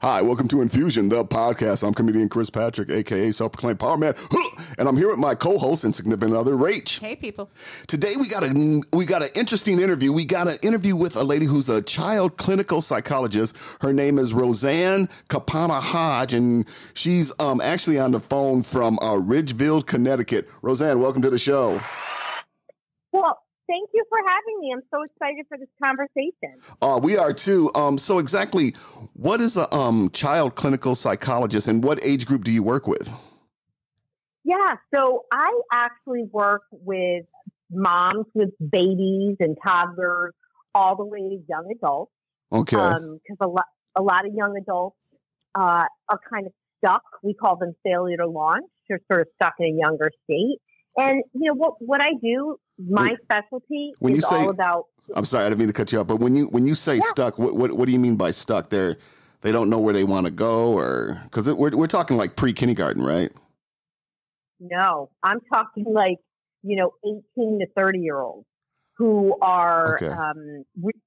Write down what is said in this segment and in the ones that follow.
Hi, welcome to Infusion, the podcast. I'm comedian Chris Patrick, a.k.a. self-proclaimed power man, and I'm here with my co-host and significant other, Rach. Hey, people. Today, we got an interesting interview. We got an interview with a lady who's a child clinical psychologist. Her name is Roseann Capanna-Hodge, and she's actually on the phone from Ridgeville, Connecticut. Roseann, welcome to the show. Well, thank you for having me. I'm so excited for this conversation. We are too. So exactly, what is a child clinical psychologist, and what age group do you work with? Yeah, so I actually work with moms with babies and toddlers all the way to young adults. Okay. Because a lot of young adults are kind of stuck. We call them failure to launch. They're sort of stuck in a younger state. And, you know, what I do, my specialty is all about... I'm sorry, I didn't mean to cut you off, but when you say stuck, what do you mean by stuck? They don't know where they want to go, or... Because we're talking like pre-kindergarten, right? No, I'm talking like, 18 to 30-year-olds who are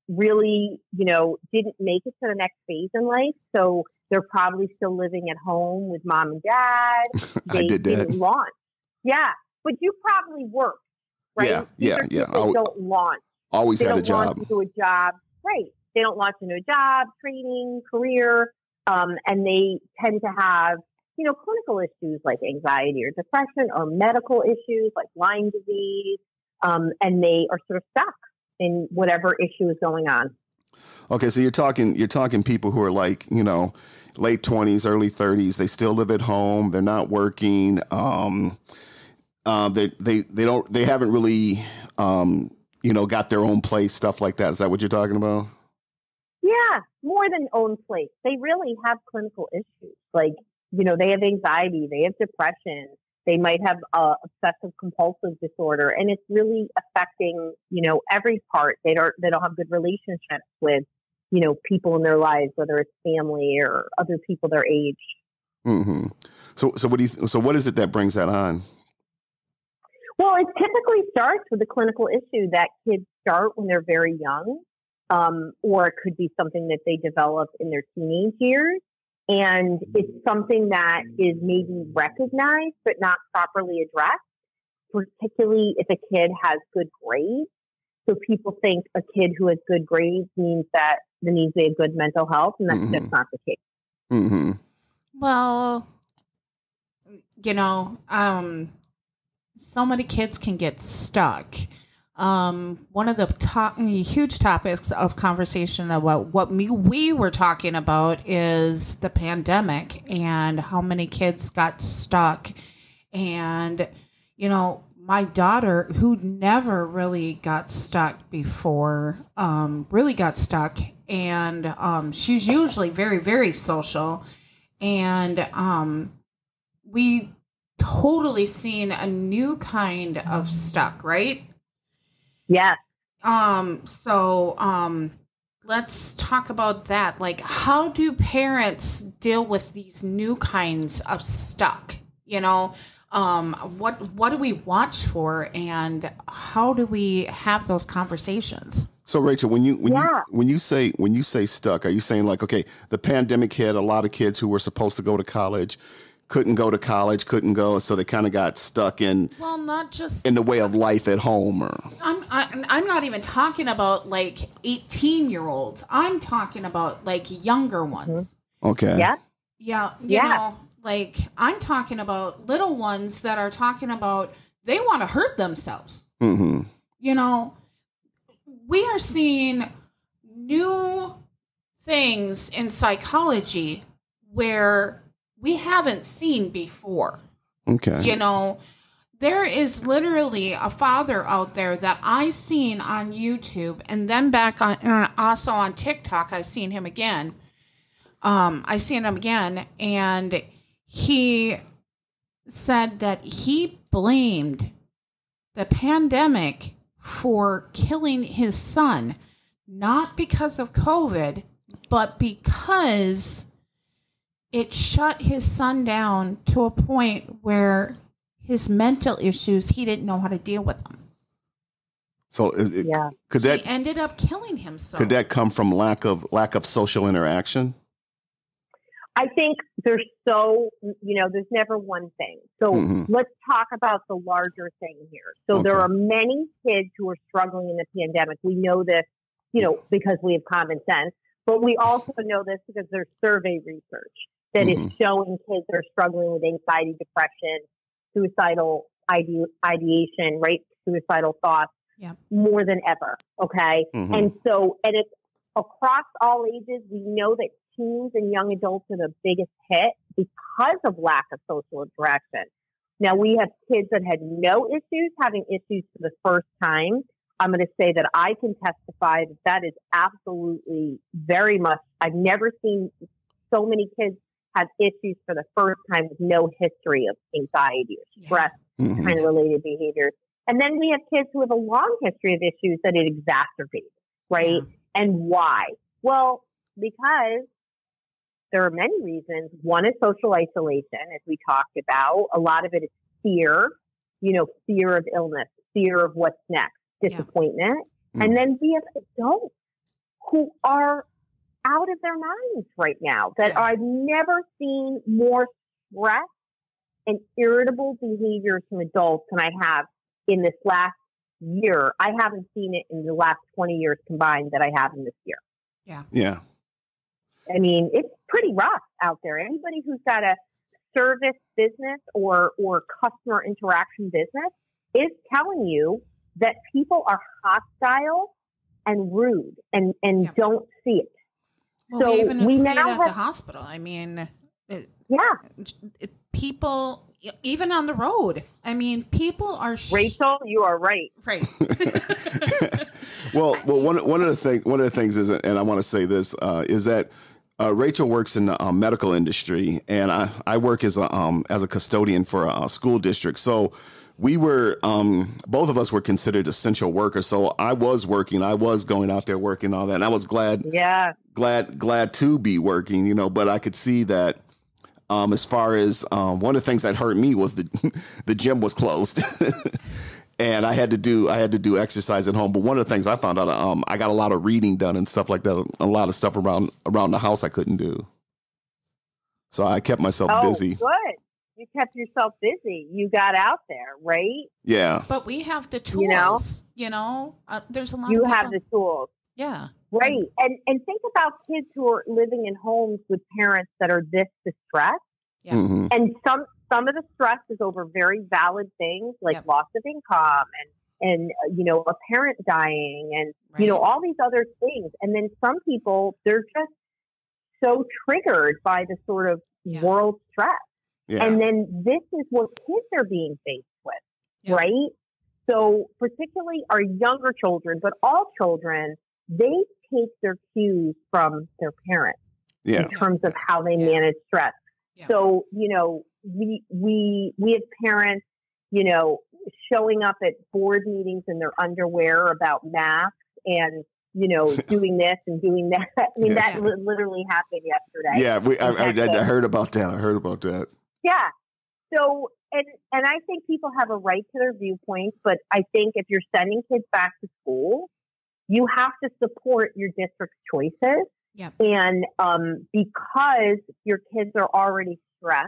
really, didn't make it to the next phase in life. So they're probably still living at home with mom and dad. I did that. Didn't launch. Yeah. But you probably work, right? Yeah. They don't launch. Always they had don't a job. Launch into a job, right? They don't launch into a job, training, career, and they tend to have, clinical issues like anxiety or depression, or medical issues like Lyme disease, and they are sort of stuck in whatever issue is going on. Okay, so you're talking people who are like, late 20s, early 30s. They still live at home. They're not working. They haven't really, got their own place, stuff like that. Is that what you're talking about? Yeah, more than own place. They really have clinical issues. Like, they have anxiety, they have depression, they might have obsessive compulsive disorder, and it's really affecting, every part. They don't have good relationships with, people in their lives, whether it's family or other people their age. Mm-hmm. So what is it that brings that on? Well, it typically starts with a clinical issue that kids start when they're very young, or it could be something that they develop in their teenage years. And it's something that is maybe recognized but not properly addressed, particularly if a kid has good grades. So people think a kid who has good grades means that there needs to be a good mental health, and that's just not the case. Mm-hmm. Well, so many kids can get stuck. One of the huge topics of conversation about what we were talking about is the pandemic and how many kids got stuck. And, my daughter, who never really got stuck before, really got stuck. And she's usually very, very social. And we totally seen a new kind of stuck, right? Yeah. So let's talk about that. Like, how do parents deal with these new kinds of stuck? What do we watch for, and how do we have those conversations? So Rachel, when you say stuck, are you saying like, okay, the pandemic hit, a lot of kids who were supposed to go to college couldn't go to college, so they kind of got stuck in, well, not just in the way of life at home? Or I'm not even talking about like 18-year-olds. I'm talking about like younger ones. Okay. Yeah. Yeah. Like I'm talking about little ones that are talking about they want to hurt themselves. Mm-hmm. We are seeing new things in psychology where we haven't seen before. Okay. There is literally a father out there that I seen on YouTube, and then back on also on TikTok. I seen him again, and he said that he blamed the pandemic for killing his son, not because of COVID, but because it shut his son down to a point where his mental issues, he didn't know how to deal with them. So he ended up killing himself. Could that come from lack of social interaction? I think there's there's never one thing. So let's talk about the larger thing here. So there are many kids who are struggling in the pandemic. We know this, because we have common sense, but we also know this because there's survey research that is showing kids that are struggling with anxiety, depression, suicidal ideation, right? Suicidal thoughts more than ever. Okay. And it's across all ages. We know that teens and young adults are the biggest hit because of lack of social interaction. Now, we have kids that had no issues having issues for the first time. I'm going to say that I can testify that is absolutely very much. I've never seen so many kids have issues for the first time with no history of anxiety or stress kind of related behaviors. And then we have kids who have a long history of issues that it exacerbates, right? And why? Well, because there are many reasons. One is social isolation, as we talked about. A lot of it is fear, fear of illness, fear of what's next, disappointment. And then we have adults who are out of their minds right now that I've never seen more stress and irritable behaviors from adults than I have in this last year. I haven't seen it in the last 20 years combined that I have in this year. Yeah. I mean, it's pretty rough out there. Anybody who's got a service business or customer interaction business is telling you that people are hostile and rude and don't see it. Well, so we even we see now it at have, the hospital. I mean, people, even on the road. I mean, people are. Rachel, you are right. Right. Well, one of the things is, and I want to say this, is that Rachel works in the medical industry, and I work as a custodian for a school district. So we were both of us were considered essential workers. So I was working, I was going out there working, all that, and I was glad to be working, but I could see that. As far as one of the things that hurt me was the gym was closed, and I had to do exercise at home. But one of the things I found out, I got a lot of reading done and stuff like that. A lot of stuff around the house I couldn't do, so I kept myself busy. Good, you kept yourself busy. You got out there, right? Yeah. But we have the tools. There's a lot. You of have the tools. Yeah. Right. And think about kids who are living in homes with parents that are this distressed. Yeah. And some of the stress is over very valid things like loss of income and a parent dying and, all these other things. And then some people, they're just so triggered by the sort of world stress. Yeah. And then this is what kids are being faced with, right? So particularly our younger children, but all children, they take their cues from their parents in terms of how they manage stress. Yeah. So, we have parents, showing up at board meetings in their underwear about masks and, doing this and doing that. I mean, that literally happened yesterday. Yeah, I heard about that. Yeah. So, and I think people have a right to their viewpoints, but I think if you're sending kids back to school, you have to support your district's choices. Yeah. And because your kids are already stressed,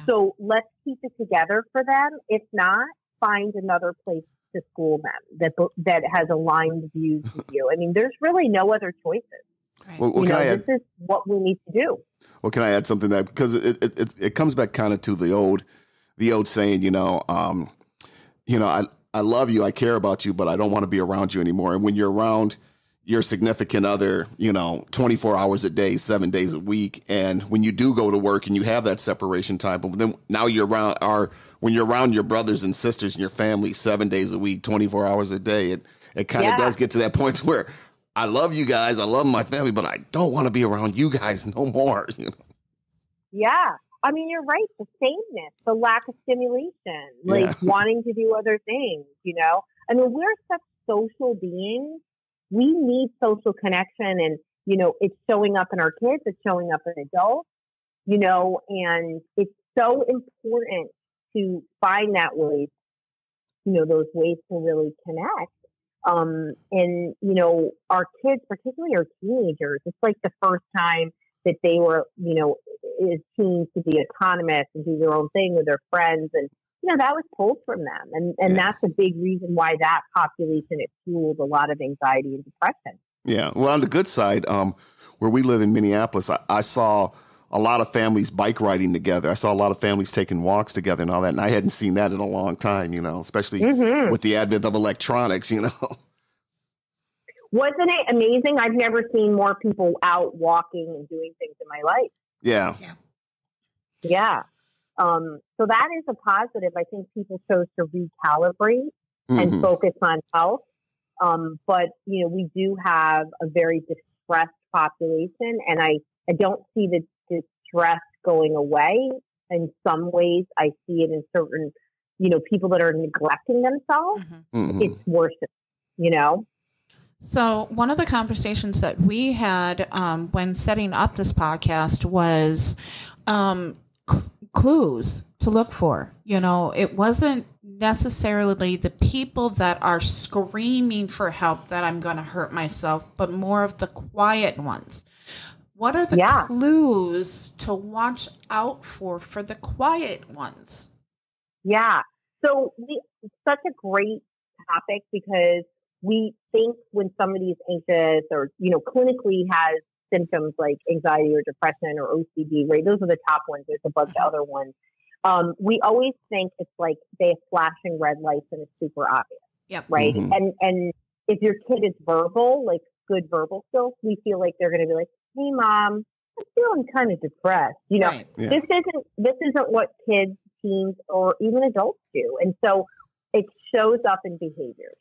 so let's keep it together for them. If not, find another place to school them that has aligned views with you. I mean, there's really no other choices. Right. Well, this is what we need to do. Well, can I add something that because it comes back kind of to the old saying, I love you, I care about you, but I don't want to be around you anymore. And when you're around your significant other, 24 hours a day, 7 days a week, and when you do go to work and you have that separation time, but then now when you're around your brothers and sisters and your family 7 days a week, 24 hours a day, it kind of does get to that point where I love you guys, I love my family, but I don't want to be around you guys no more. Yeah. I mean, you're right. The sameness, the lack of stimulation, wanting to do other things, I mean, we're such social beings. We need social connection and, it's showing up in our kids. It's showing up in adults, and it's so important to find that way, those ways to really connect. And, our kids, particularly our teenagers, it's like the first time that they were, as teens to be autonomous and do their own thing with their friends. And, that was pulled from them. And that's a big reason why that population, it fueled a lot of anxiety and depression. Yeah. Well, on the good side, where we live in Minneapolis, I saw a lot of families bike riding together. I saw a lot of families taking walks together and all that. And I hadn't seen that in a long time, especially with the advent of electronics, Wasn't it amazing? I've never seen more people out walking and doing things in my life. Yeah. Yeah. So that is a positive. I think people chose to recalibrate and focus on health. But, we do have a very distressed population, and I don't see the distress going away. In some ways, I see it in certain, people that are neglecting themselves. It's worse, So one of the conversations that we had when setting up this podcast was clues to look for. It wasn't necessarily the people that are screaming for help that I'm going to hurt myself, but more of the quiet ones. What are the clues to watch out for the quiet ones? Yeah. So it's such a great topic because we think when somebody is anxious or, clinically has symptoms like anxiety or depression or OCD, right? Those are the top ones. There's a bunch of other ones. We always think it's like they have flashing red lights and it's super obvious. Yep. Right. And if your kid is verbal, like good verbal skills, we feel like they're going to be like, hey, Mom, I'm feeling kind of depressed. Right. This isn't what kids, teens, or even adults do. And so it shows up in behaviors.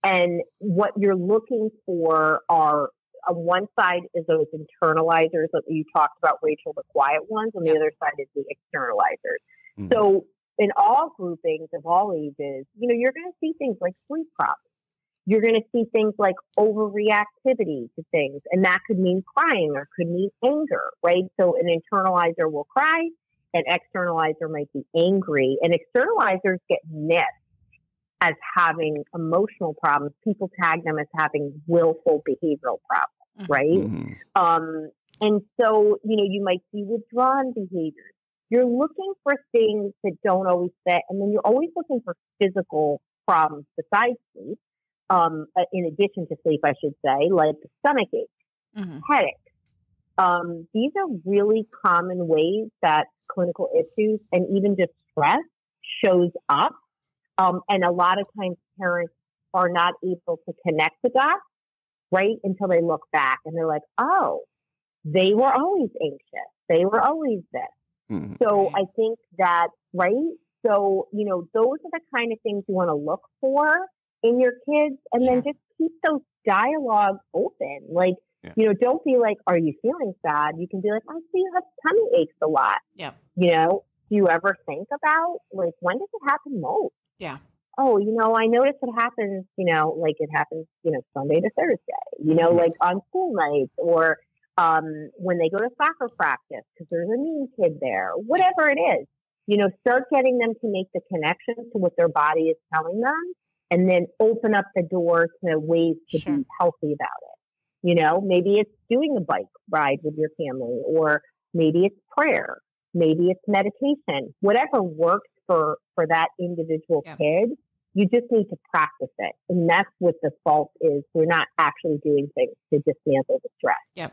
And what you're looking for are, on one side is those internalizers that you talked about, Rachel, the quiet ones. On the other side is the externalizers. So in all groupings of all ages, you're going to see things like sleep problems. You're going to see things like overreactivity to things. And that could mean crying or could mean anger, right? So an internalizer will cry, an externalizer might be angry. And externalizers get missed as having emotional problems. People tag them as having willful behavioral problems, right? And so, you might see withdrawn behaviors. You're looking for things that don't always fit. And then you're always looking for physical problems besides sleep. In addition to sleep, I should say, like stomach aches, headaches. These are really common ways that clinical issues and even just stress shows up. And a lot of times parents are not able to connect the dots, right, until they look back and they're like, oh, they were always anxious. They were always this. So I think that, right? So, those are the kind of things you want to look for in your kids, and then just keep those dialogues open. Like, don't be like, are you feeling sad? You can be like, I see you have tummy aches a lot. Yeah. Do you ever think about, like, when does it happen most? Yeah. Oh, I noticed it happens, like it happens, Sunday to Thursday, like on school nights or when they go to soccer practice because there's a mean kid there, whatever it is, start getting them to make the connections to what their body is telling them. And then open up the door to ways to be healthy about it. Maybe it's doing a bike ride with your family, or maybe it's prayer, maybe it's meditation, whatever works for that individual kid. You just need to practice it. And that's what the fault is. We're not actually doing things to dismantle the stress. Yep.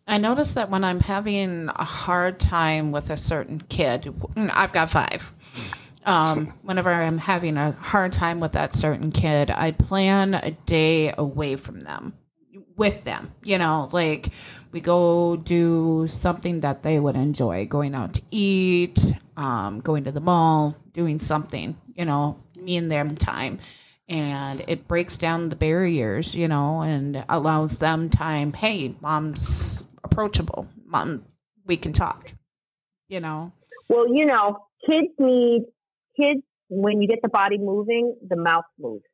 I noticed that when I'm having a hard time with a certain kid, I've got 5. Whenever I'm having a hard time with that certain kid, I plan a day away from them, with them, like we go do something that they would enjoy, going out to eat, going to the mall, doing something, me and them time. And it breaks down the barriers, and allows them time. Hey, Mom's approachable. Mom, we can talk, Well, kids, when you get the body moving, the mouth moves.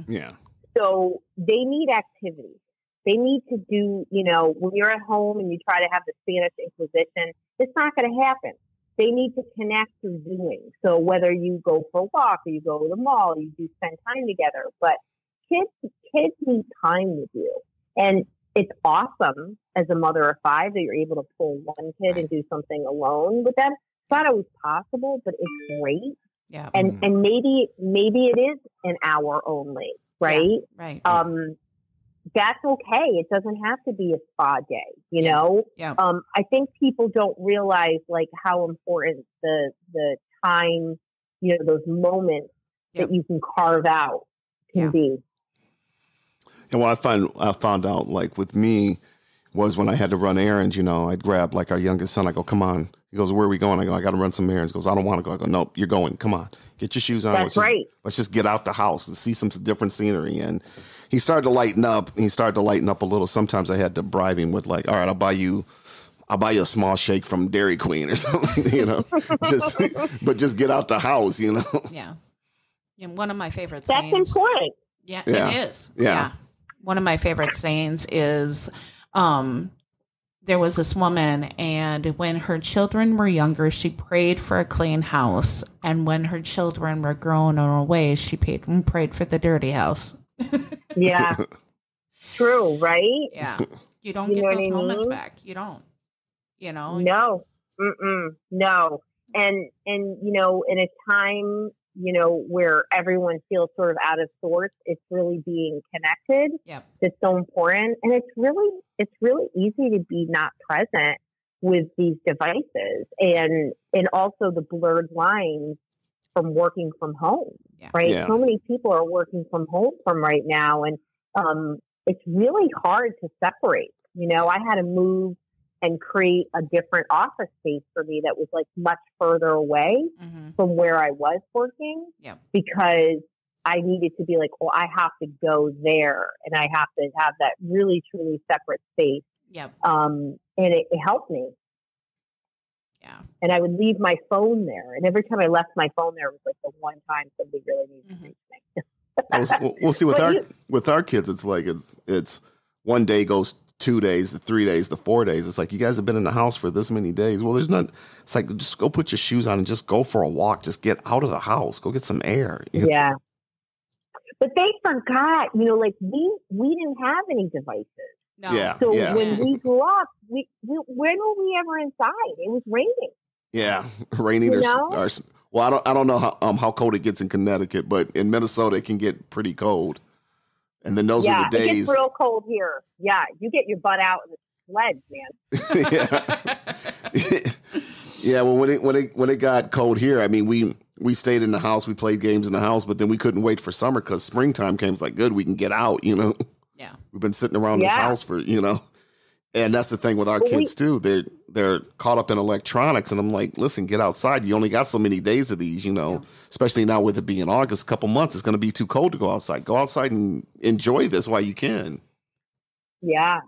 Yeah. So they need activity. They need to do, when you're at home and you try to have the Spanish Inquisition, it's not going to happen. They need to connect through doing. So whether you go for a walk or you go to the mall, you do spend time together. But kids need time with you. And it's awesome as a mother of 5 that you're able to pull one kid and do something alone with them. It's not always possible, but it's great. Yeah. And maybe it is an hour only, right? Yeah, right. That's okay. It doesn't have to be a spa day, you know? Yeah. I think people don't realize like how important the time, you know, those moments that you can carve out can be. And what I found out, like with me, was when I had to run errands, you know, I'd grab like our youngest son. I go, come on. He goes, where are we going? I go, I got to run some errands. He goes, I don't want to go. I go, nope, you're going. Come on. Get your shoes on. That's right. Let's just get out the house and see some different scenery. And he started to lighten up. He started to lighten up a little. Sometimes I had to bribe him with like, all right, I'll buy you a small shake from Dairy Queen or something, you know, but just get out the house, you know? Yeah. And one of my favorite That's sayings. important. Yeah, it is. Yeah. One of my favorite sayings is, there was this woman, and when her children were younger, she prayed for a clean house. And when her children were grown or away, she prayed for the dirty house. Yeah. True, right? Yeah. You don't get those moments back. You don't. You know? No. No. And, you know, in a time, you know, where everyone feels sort of out of sorts, it's really being connected. Yep. It's so important. And it's really easy to be not present with these devices and also the blurred lines from working from home, right? Yeah. So many people are working from home from right now. And it's really hard to separate. You know, I had to move and create a different office space for me that was like much further away from where I was working because I needed to be like, well, I have to go there and I have to have that really, truly separate space. Yep. And it helped me. Yeah. And I would leave my phone there. And every time I left my phone there, it was like the one time somebody really needed to reach me. We'll see with our kids, it's like, it's one day goes 2 days, the 3 days, the 4 days. It's like, you guys have been in the house for this many days. Well, it's like, just go put your shoes on and just go for a walk. Just get out of the house. Go get some air. Yeah. But they forgot, you know, like we didn't have any devices. No. Yeah. So when we grew up, when were we ever inside? It was raining. Yeah. Raining. Well, I don't know how cold it gets in Connecticut, but in Minnesota, it can get pretty cold. And then those are the days. It gets real cold here. Yeah, you get your butt out in the sled, man. Yeah. Well, when it got cold here, I mean, we stayed in the house. We played games in the house, but then we couldn't wait for summer because springtime came. It's like, good, we can get out. You know. Yeah. We've been sitting around this house for, you know, and that's the thing with our kids too. They're caught up in electronics, and I'm like, listen, get outside. You only got so many days of these, you know. Especially now with it being August, a couple months, it's going to be too cold to go outside. Go outside and enjoy this while you can. Yeah.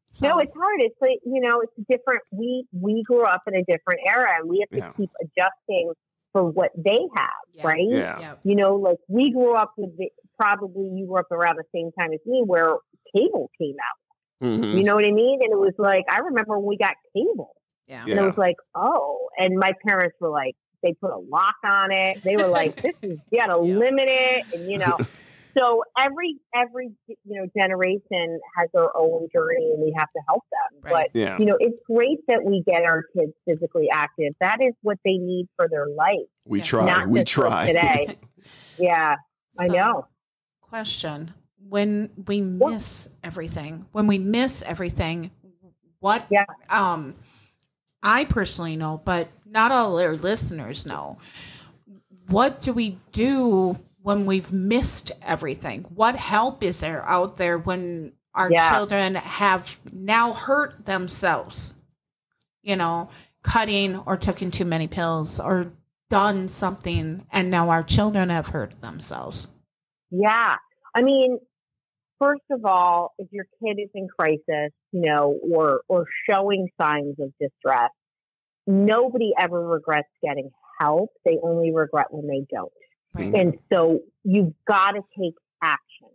So, no, it's hard. It's like, you know, it's different. We grew up in a different era, and we have to keep adjusting for what they have, right? Yeah. You know, like we grew up with probably you grew up around the same time as me where cable came out. Mm-hmm. You know what I mean? And it was like, I remember when we got cable. Yeah. And it was like, oh, and my parents were like, they put a lock on it. They were like, you got to limit it. And, you know, so every, you know, generation has their own journey and we have to help them. Right. But, you know, it's great that we get our kids physically active. That is what they need for their life. We try. We try. Today. Yeah, I know. Question. When we miss everything, what, I personally know, but not all our listeners know. What do we do when we've missed everything? What help is there out there when our children have now hurt themselves? You know, cutting or taking too many pills or done something, and now our children have hurt themselves. Yeah. I mean, first of all, if your kid is in crisis, you know, or showing signs of distress, nobody ever regrets getting help. They only regret when they don't. Right. And so you've got to take action.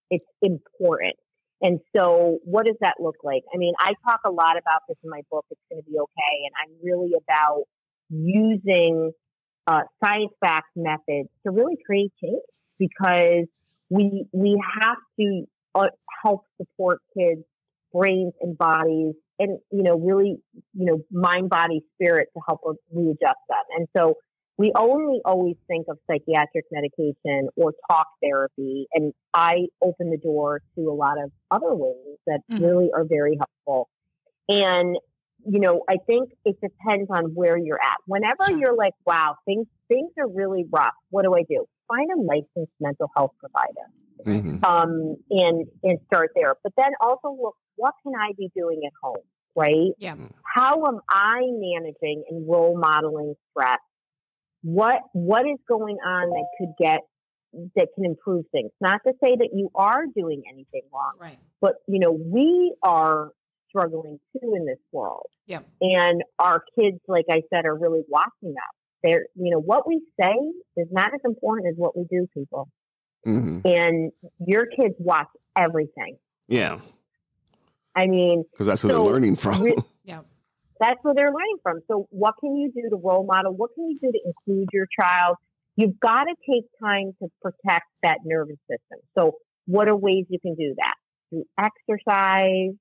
It's important. And so what does that look like? I mean, I talk a lot about this in my book, It's Going to Be Okay. And I'm really about using science-backed methods to really create change, because we have to help support kids brains and bodies and, really, mind, body, spirit to help us readjust them. And so we only always think of psychiatric medication or talk therapy. And I open the door to a lot of other ways that really are very helpful. And, I think it depends on where you're at. Whenever you're like, wow, things are really rough, what do I do? Find a licensed mental health provider. And start there. But then also look, what can I be doing at home, right? Yeah. How am I managing and role modeling stress? What is going on that can improve things? Not to say that you are doing anything wrong, right? But we are struggling too in this world. Yeah. And our kids, like I said, are really watching us. They're, what we say is not as important as what we do, people. And your kids watch everything. Yeah. I mean, because that's what they're learning from. Yeah. That's what they're learning from. So what can you do to role model? What can you do to include your child? You've got to take time to protect that nervous system. So what are ways you can do that? Through exercise,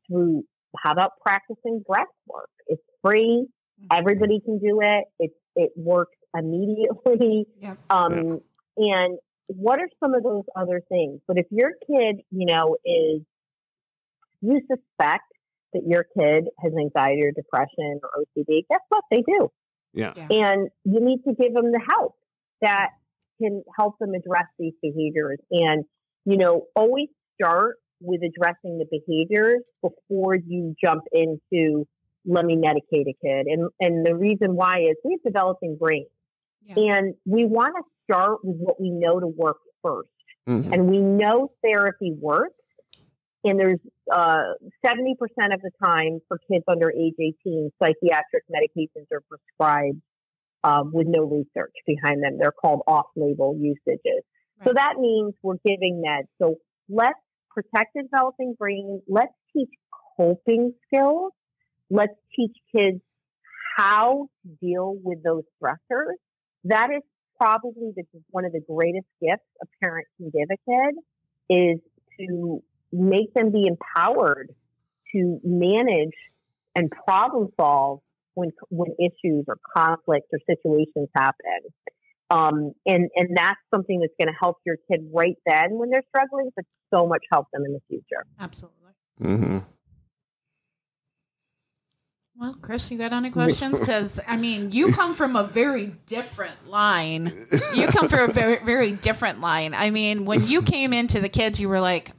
through, how about practicing breath work? It's free. Everybody can do it. It works immediately. Yeah. And what are some of those other things? But if your kid, you suspect that your kid has anxiety or depression or OCD, guess what? They do. Yeah. And you need to give them the help that can help them address these behaviors. And, always start with addressing the behaviors before you jump into, let me medicate a kid. And the reason why is we have developing brains. Yeah. And we want to start with what we know to work first. And we know therapy works. And there's 70% of the time for kids under age 18, psychiatric medications are prescribed with no research behind them. They're called off-label usages. Right. So that means we're giving meds. So let's protect the developing brain. Let's teach coping skills. Let's teach kids how to deal with those stressors. That is probably one of the greatest gifts a parent can give a kid, is to make them be empowered to manage and problem solve when issues or conflicts or situations happen. And that's something that's going to help your kid right then when they're struggling, but so much help them in the future. Absolutely. Well, Chris, you got any questions? Because, you come from a very different line. You come from a very, very different line. When you came into the kids, you were like,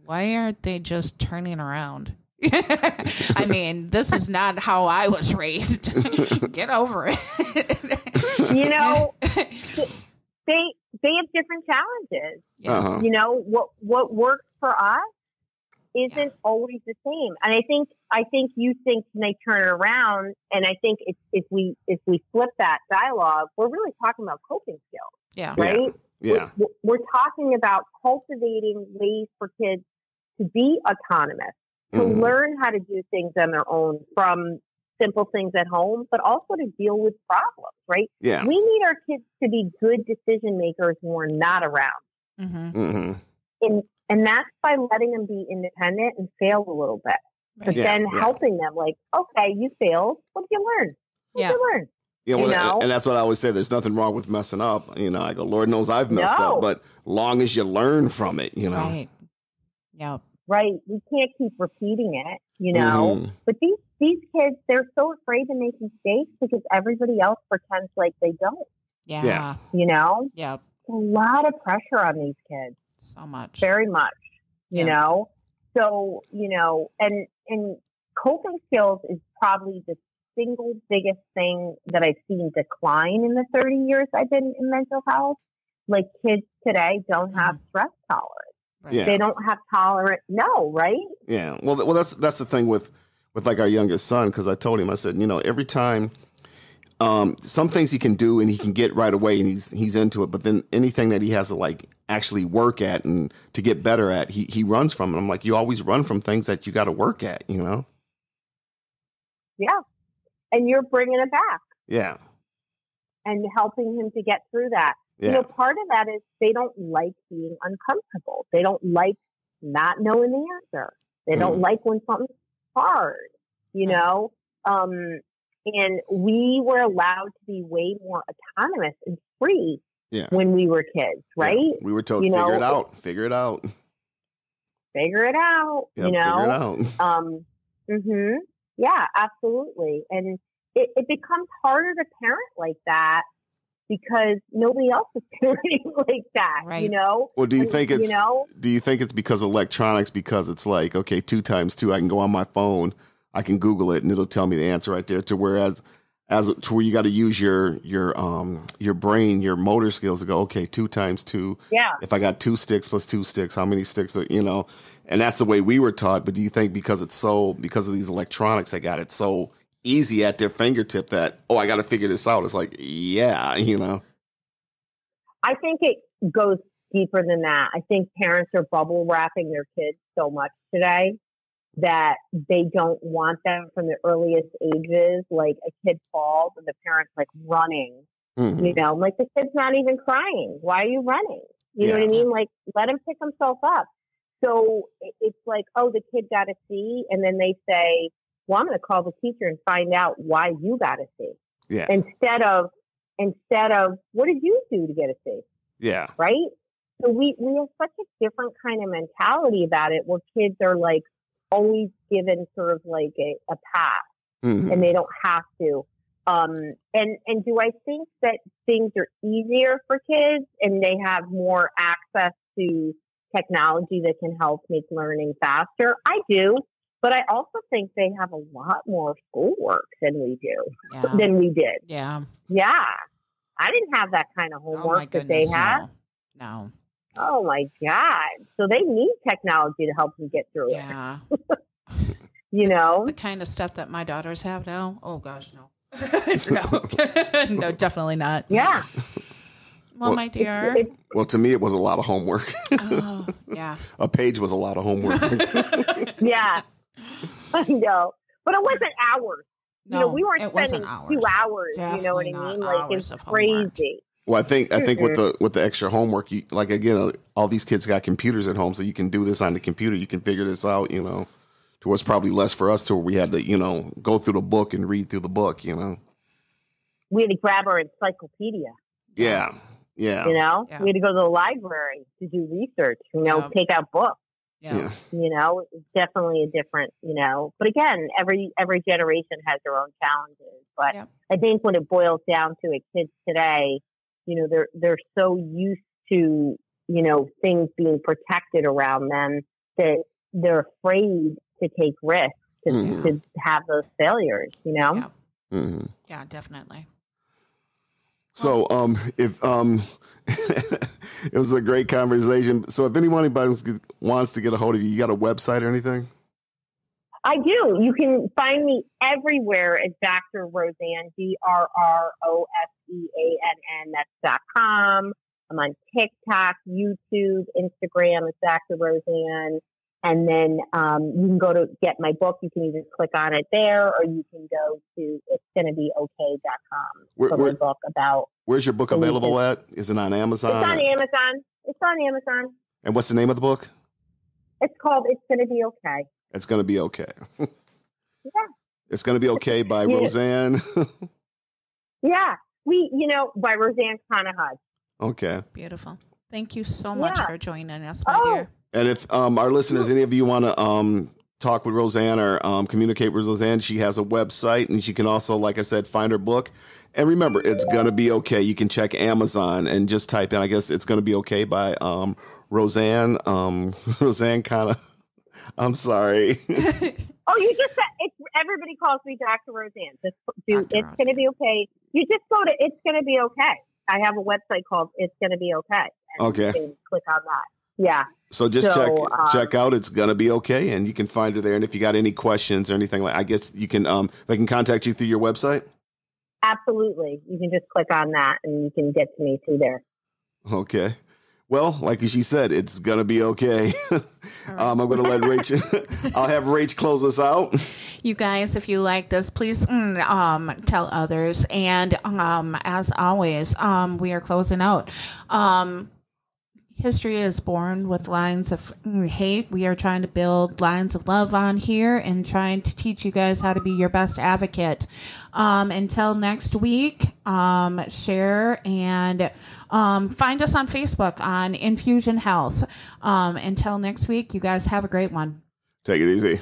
why aren't they just turning around? This is not how I was raised. Get over it. They have different challenges. What works for us isn't always the same. And I think you think they turn it around. And I think if we flip that dialogue, we're really talking about coping skills. Yeah. Right? Yeah. We're talking about cultivating ways for kids to be autonomous, to learn how to do things on their own, from simple things at home, but also to deal with problems, right? Yeah. We need our kids to be good decision makers when we're not around. And that's by letting them be independent and fail a little bit. But then helping them, like, okay, you failed. What did you learn? What did you learn? Yeah, well, and that's what I always say. There's nothing wrong with messing up. I go, Lord knows I've messed up, but long as you learn from it, Right. Yeah. Right. We can't keep repeating it, But these kids, they're so afraid to make mistakes because everybody else pretends like they don't. Yeah. Yeah. A lot of pressure on these kids. So much. Very much. You know? So, and coping skills is probably the single biggest thing that I've seen decline in the 30 years I've been in mental health. Like, kids today don't have stress tolerance. Right. Yeah. They don't have tolerance. No, right? Yeah. Well, that's the thing with like our youngest son, because I told him, I said, every time some things he can do and he can get right away and he's into it, but then anything that he has to like actually work at and to get better at, he runs from it. I'm like, you always run from things that you got to work at, Yeah. And you're bringing it back. Yeah. And helping him to get through that. Yeah. Part of that is they don't like being uncomfortable. They don't like not knowing the answer. They don't like when something's hard, you know? And we were allowed to be way more autonomous and free when we were kids, right? Yeah. We were told, figure it out. Figure it out, Yep, you know? Figure it out. Yeah, absolutely. And it becomes harder to parent like that because nobody else is parenting like that, right. you know? Well, do you think it's because of electronics? Because it's like, okay, 2 times 2, I can go on my phone, I can Google it, and it'll tell me the answer right there. To where you got to use your brain, your motor skills to go, okay, 2 times 2. Yeah. If I got 2 sticks plus 2 sticks, how many sticks are, you know? And that's the way we were taught. But do you think because of these electronics, they got it so easy at their fingertip that, I got to figure this out? It's like, yeah, you know. I think it goes deeper than that. I think parents are bubble wrapping their kids so much today that they don't want them from the earliest ages. Like a kid falls and the parent's like running, you know, like the kid's not even crying. Why are you running? You know what I mean? Like, let him pick himself up. So it's like, the kid got a C. And then they say, well, I'm going to call the teacher and find out why you got a C. Yeah. Instead of, what did you do to get a C? Yeah. Right? So we have such a different kind of mentality about it where kids are like always given sort of like a pass and they don't have to. And do I think that things are easier for kids and they have more access to technology that can help make learning faster? I do. But I also think they have a lot more schoolwork than we did. Yeah. Yeah. I didn't have that kind of homework that they had. No. Oh my God. So they need technology to help them get through it. You know? The kind of stuff that my daughters have now. Oh gosh, no. No, definitely not. Yeah. Well, my dear. Well, to me, it was a lot of homework. Oh, yeah. A page was a lot of homework. Yeah. I know. But it wasn't hours. No, you know, we weren't it spending wasn't 2 hours. Definitely you know what I mean? Like, it's crazy. Well, I think with the extra homework, you, like, again, all these kids got computers at home, so you can do this on the computer. You can figure this out, you know, to what's probably less for us to where we had to, you know, go through the book and read through the book, you know. We had to grab our encyclopedia. Yeah. Yeah. You know, we had to go to the library to do research, you know, take out books. Yeah. You know, it's definitely a different, you know, but again, every generation has their own challenges. But I think when it boils down to it, kids today, you know, they're so used to, you know, things being protected around them that they're afraid to take risks to have those failures, you know? Yeah, yeah, definitely. So, if it was a great conversation. So, if anybody wants to get a hold of you, you got a website or anything? I do. You can find me everywhere at Dr. Roseann, DrRoseann. That's .com. I'm on TikTok, YouTube, Instagram. It's Dr. Roseann. And then you can go to get my book. You can either click on it there, or you can go to itsgonnabeokay.com for my book about. Where's your book available at? Is it on Amazon? It's on Amazon. It's on Amazon. And what's the name of the book? It's called It's Gonna Be Okay. It's Gonna Be Okay. Yeah. It's Gonna Be Okay by Roseann. Yeah. By Roseann Capanna-Hodge. Okay. Beautiful. Thank you so much for joining us, my dear. And if our listeners, any of you want to talk with Roseann or communicate with Roseann, she has a website, and she can also, like I said, find her book. And remember, It's Gonna Be Okay. You can check Amazon and just type in, I guess, It's Gonna Be Okay by Roseann. Roseann I'm sorry. You just said everybody calls me Dr. Roseann. Just do It's Gonna Be Okay. You just go to It's Gonna Be Okay. I have a website called It's Gonna Be Okay. And you can click on that. Yeah. So just check out It's Gonna Be Okay, and you can find her there. And if you got any questions or anything, I guess you can they can contact you through your website. Absolutely, you can just click on that, and you can get to me through there. Okay. Well, like she said, it's gonna be okay. Right. I'm gonna let Rach. I'll have Rach close us out. You guys, if you like this, please tell others. And as always, we are closing out. history is born with lines of hate. We are trying to build lines of love on here and trying to teach you guys how to be your best advocate. Until next week, share and find us on Facebook on Infusion Health. Until next week, you guys have a great one. Take it easy.